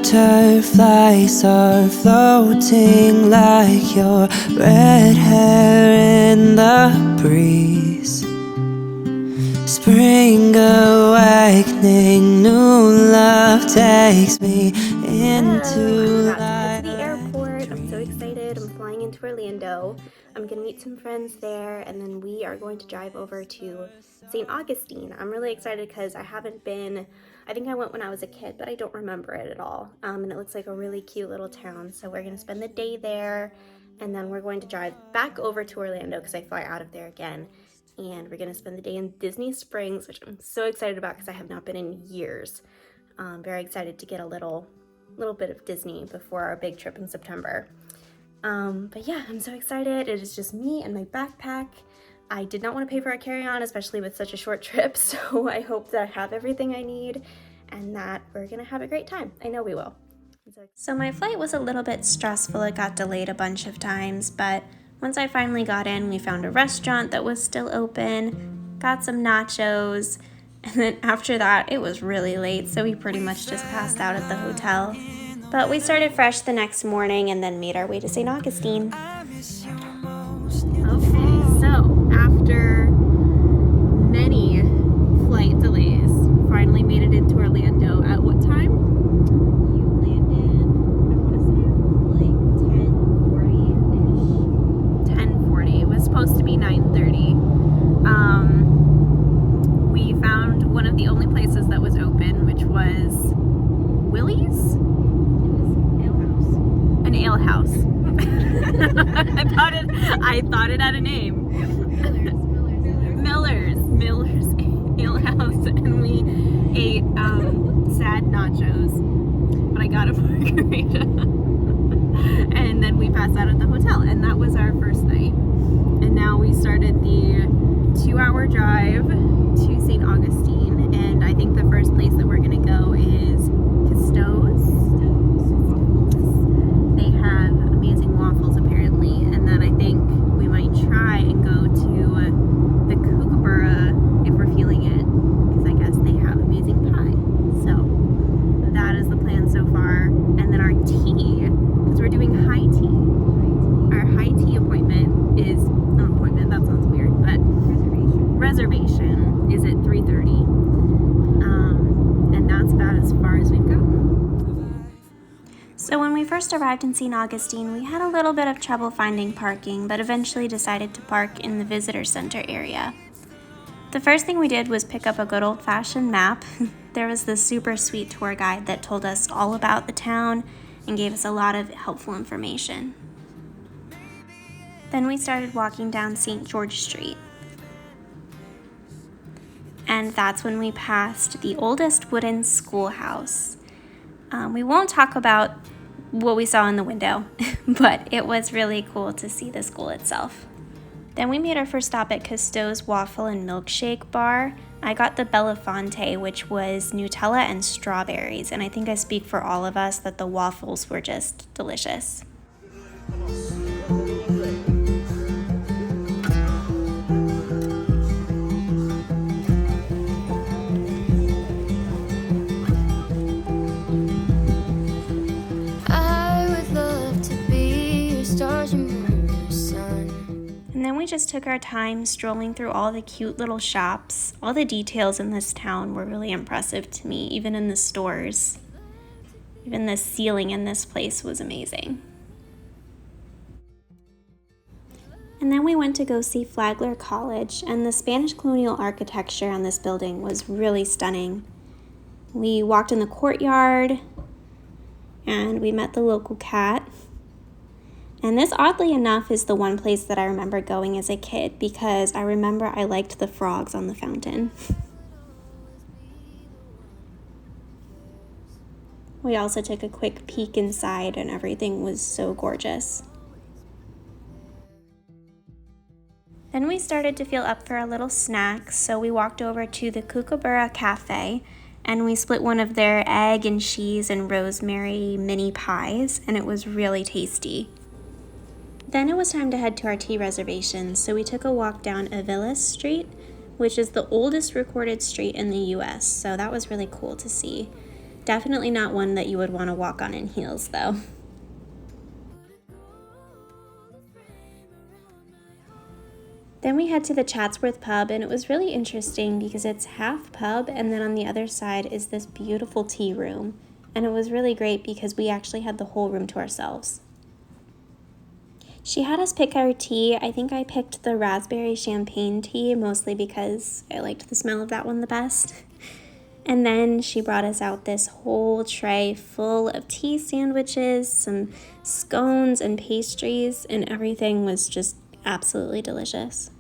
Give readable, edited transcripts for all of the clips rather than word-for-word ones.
Butterflies are floating like your red hair in the breeze. Spring awakening, new love takes me into life. I'm about to head to the airport. I'm so excited. I'm flying into Orlando. I'm gonna meet some friends there, and then we are going to drive over to St. Augustine. I'm really excited because I haven't been. I think I went when I was a kid, but I don't remember it at all. And it looks like a really cute little town. So we're gonna spend the day there, and then we're going to drive back over to Orlando because I fly out of there again. And we're gonna spend the day in Disney Springs, which I'm so excited about because I have not been in years. Very excited to get a little bit of Disney before our big trip in September. But yeah, I'm so excited. It is just me and my backpack. I did not want to pay for a carry-on, especially with such a short trip, so I hope that I have everything I need and that we're gonna have a great time. I know we will. So my flight was a little bit stressful. It got delayed a bunch of times, but once I finally got in, we found a restaurant that was still open, got some nachos, and then after that, it was really late, so we pretty much just passed out at the hotel. But we started fresh the next morning and then made our way to St. Augustine. Okay, so after many flight delays, finally made it into Orlando. At what time? You landed, I want to say like 10:40-ish. 10:40. It was supposed to be 9:30. We found one of the only places that was open, which was Willie's? An ale house. I thought it had a name. Miller's Ale House, and we ate sad nachos, but I got a margarita. And then we passed out at the hotel, and that was our first night. And now we started the 2-hour drive to St. Augustine, and I think the first place that we're gonna go is Cousteau's. They have amazing waffles apparently, and then I think we might try and go to the Kookaburra if we're feeling it, because I guess they have amazing pie. So that is the plan so far. And then our tea, because we're doing high tea. Our high tea appointment is, not appointment, that sounds weird, but reservation is at 3:30. And that's about as far as we've gotten. So when we first arrived in St. Augustine, we had a little bit of trouble finding parking, but eventually decided to park in the visitor center area. The first thing we did was pick up a good old-fashioned map. There was this super sweet tour guide that told us all about the town and gave us a lot of helpful information. Then we started walking down St. George Street. And that's when we passed the oldest wooden schoolhouse. We won't talk about what we saw in the window, but it was really cool to see the school itself. Then we made our first stop at Cousteau's Waffle and Milkshake Bar. I got the Belafonte, which was Nutella and strawberries, and I think I speak for all of us that the waffles were just delicious. And then we just took our time strolling through all the cute little shops. All the details in this town were really impressive to me, even in the stores. Even the ceiling in this place was amazing. And then we went to go see Flagler College, and the Spanish colonial architecture on this building was really stunning. We walked in the courtyard, and we met the local cat. And this, oddly enough, is the one place that I remember going as a kid because I remember I liked the frogs on the fountain. We also took a quick peek inside and everything was so gorgeous. Then we started to feel up for a little snack, so we walked over to the Kookaburra Cafe and we split one of their egg and cheese and rosemary mini pies, and it was really tasty. Then it was time to head to our tea reservations, so we took a walk down Aviles Street, which is the oldest recorded street in the US, so that was really cool to see. Definitely not one that you would want to walk on in heels, though. Then we head to the Chatsworth pub, and it was really interesting because it's half pub, and then on the other side is this beautiful tea room. And it was really great because we actually had the whole room to ourselves. She had us pick our tea. I think I picked the raspberry champagne tea, mostly because I liked the smell of that one the best. And then she brought us out this whole tray full of tea sandwiches, some scones and pastries, and everything was just absolutely delicious.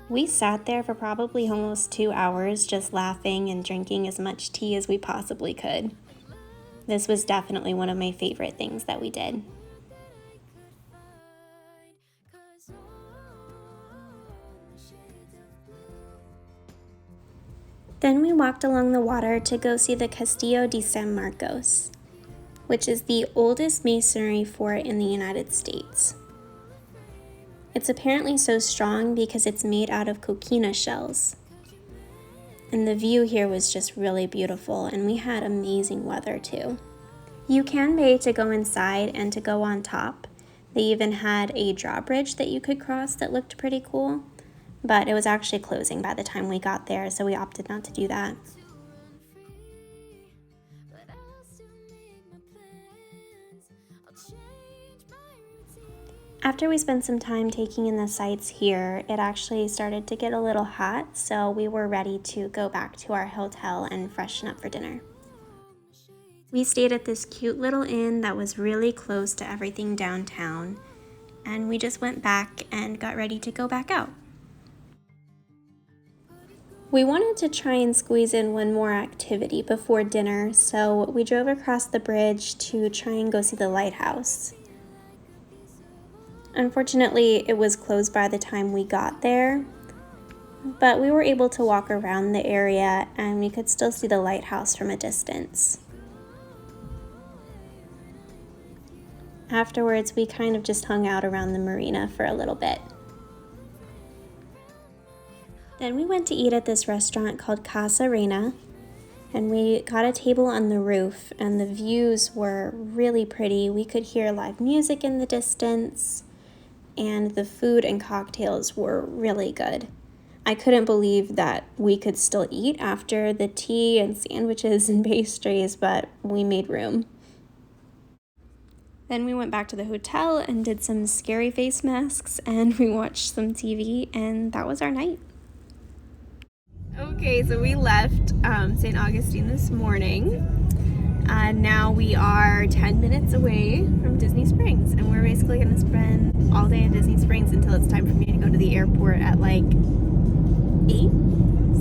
We sat there for probably almost 2 hours just laughing and drinking as much tea as we possibly could. This was definitely one of my favorite things that we did. Then we walked along the water to go see the Castillo de San Marcos, which is the oldest masonry fort in the United States. It's apparently so strong because it's made out of coquina shells. And the view here was just really beautiful, and we had amazing weather too. You can pay to go inside and to go on top. They even had a drawbridge that you could cross that looked pretty cool, but it was actually closing by the time we got there, so we opted not to do that. After we spent some time taking in the sights here, it actually started to get a little hot, so we were ready to go back to our hotel and freshen up for dinner. We stayed at this cute little inn that was really close to everything downtown, and we just went back and got ready to go back out. We wanted to try and squeeze in one more activity before dinner, so we drove across the bridge to try and go see the lighthouse. Unfortunately, it was closed by the time we got there, but we were able to walk around the area and we could still see the lighthouse from a distance. Afterwards, we kind of just hung out around the marina for a little bit. Then we went to eat at this restaurant called Casa Reina, and we got a table on the roof, and the views were really pretty. We could hear live music in the distance, and the food and cocktails were really good. I couldn't believe that we could still eat after the tea and sandwiches and pastries, but we made room. Then we went back to the hotel and did some scary face masks, and we watched some TV, and that was our night. Okay, so we left St. Augustine this morning. Now we are 10 minutes away from Disney Springs, and we're basically going to spend all day in Disney Springs until it's time for me to go to the airport at like 8?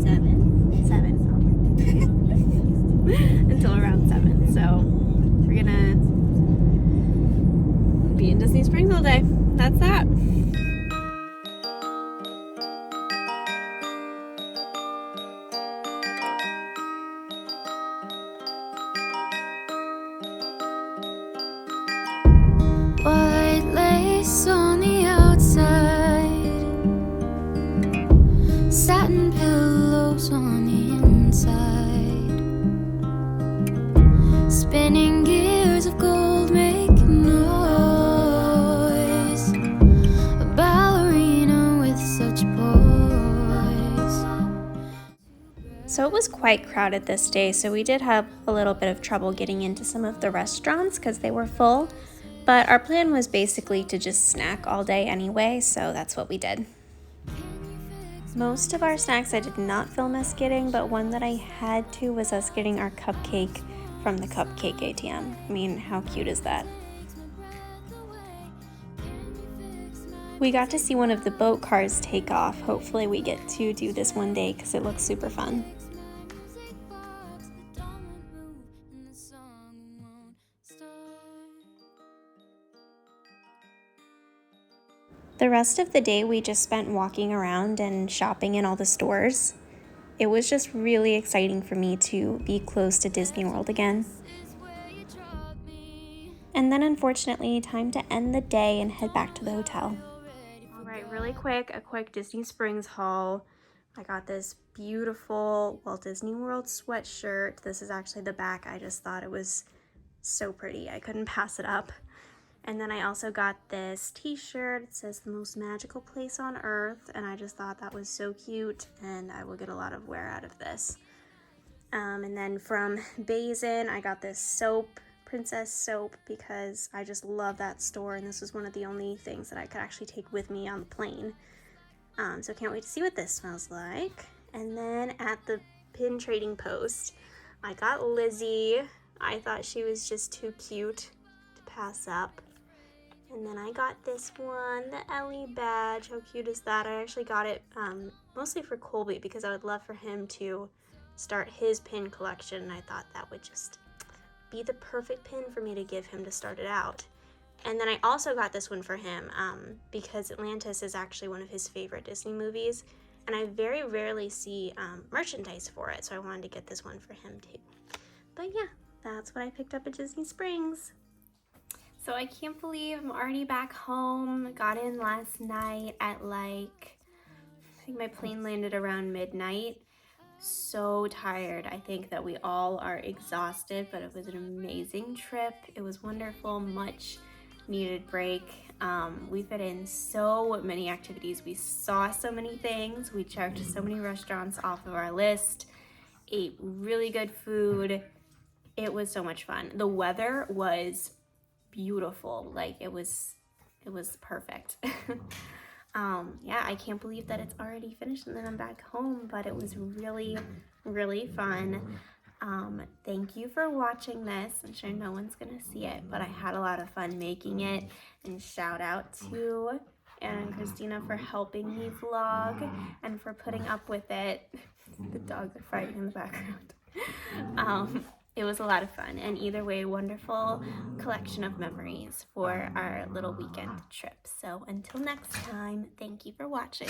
7. Until around 7. So we're going to be in Disney Springs all day. That's that. White lace on the outside, satin pillows on the inside, spinning gears of gold making noise, a ballerina with such poise. So it was quite crowded this day, so we did have a little bit of trouble getting into some of the restaurants because they were full. But our plan was basically to just snack all day anyway, so that's what we did. Most of our snacks I did not film us getting, but one that I had to was us getting our cupcake from the cupcake ATM. I mean, how cute is that? We got to see one of the boat cars take off. Hopefully we get to do this one day because it looks super fun. The rest of the day we just spent walking around and shopping in all the stores. It was just really exciting for me to be close to Disney World again. And then unfortunately, time to end the day and head back to the hotel. All right, really quick, a quick Disney Springs haul. I got this beautiful Walt Disney World sweatshirt. This is actually the back. I just thought it was so pretty. I couldn't pass it up. And then I also got this t-shirt. It says the most magical place on earth, and I just thought that was so cute, and I will get a lot of wear out of this. And then from Bazin, I got this soap, princess soap, because I just love that store, and this was one of the only things that I could actually take with me on the plane. So can't wait to see what this smells like. And then at the pin trading post, I got Lizzie. I thought she was just too cute to pass up. And then I got this one, the Ellie badge. How cute is that? I actually got it mostly for Colby because I would love for him to start his pin collection, and I thought that would just be the perfect pin for me to give him to start it out. And then I also got this one for him because Atlantis is actually one of his favorite Disney movies, and I very rarely see merchandise for it, so I wanted to get this one for him too. But yeah, that's what I picked up at Disney Springs. So I can't believe I'm already back home. Got in last night at I think my plane landed around midnight. So tired. I think that we all are exhausted, but it was an amazing trip. It was wonderful, much needed break. We fit in so many activities. We saw so many things. We checked so many restaurants off of our list, ate really good food. It was so much fun. The weather was beautiful. It was perfect. Yeah, I can't believe that it's already finished and then I'm back home, but it was really, really fun. Thank you for watching this. I'm sure no one's gonna see it, but I had a lot of fun making it, and shout out to Anna and Christina for helping me vlog and for putting up with it. The dogs are fighting in the background. It was a lot of fun, and either way, wonderful collection of memories for our little weekend trip. So until next time, thank you for watching.